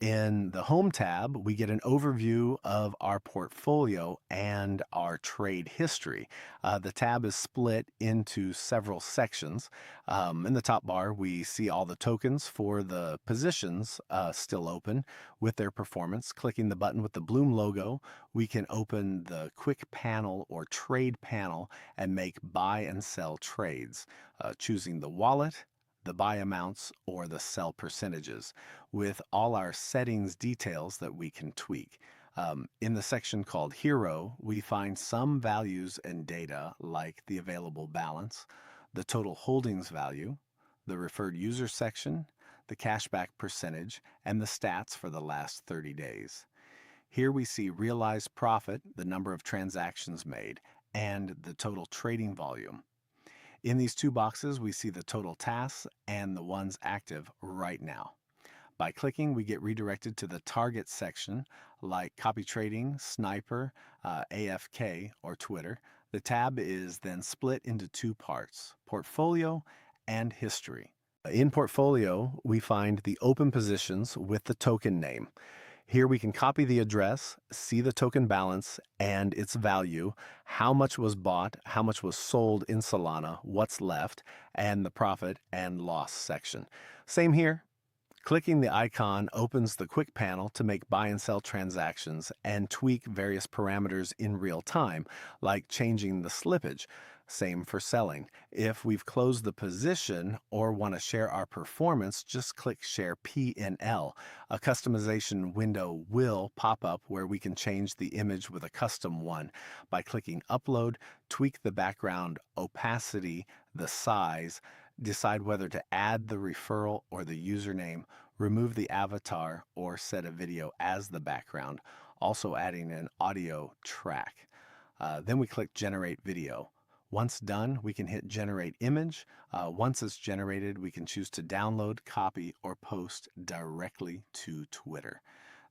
In the Home tab, we get an overview of our portfolio and our trade history. The tab is split into several sections. In the top bar, we see all the tokens for the positions still open with their performance. Clicking the button with the Bloom logo, we can open the quick panel or trade panel and make buy and sell trades, choosing the wallet, the buy amounts, or the sell percentages, with all our settings details that we can tweak. In the section called Hero, we find some values and data like the available balance, the total holdings value, the referred user section, the cashback percentage, and the stats for the last 30 days. Here we see realized profit, the number of transactions made, and the total trading volume. In these two boxes, we see the total tasks and the ones active right now. By clicking, we get redirected to the target section like copy trading, sniper, AFK, or Twitter. The tab is then split into two parts, portfolio and history. In portfolio, we find the open positions with the token name. Here we can copy the address, see the token balance and its value, how much was bought, how much was sold in Solana, what's left, and the profit and loss section. Same here. Clicking the icon opens the quick panel to make buy and sell transactions and tweak various parameters in real time, like changing the slippage. Same for selling. If we've closed the position or want to share our performance, just click Share P&L. A customization window will pop up where we can change the image with a custom one. By clicking Upload, tweak the background opacity, the size, decide whether to add the referral or the username, remove the avatar, or set a video as the background, also adding an audio track. Then we click Generate Video. Once done, we can hit Generate Image. Once it's generated, we can choose to download, copy, or post directly to Twitter.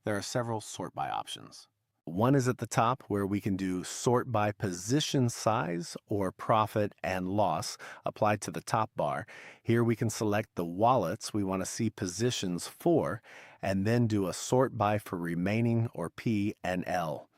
There are several sort by options. One is at the top where we can do sort by position size or profit and loss applied to the top bar. Here we can select the wallets we want to see positions for and then do a sort by for remaining or P and L.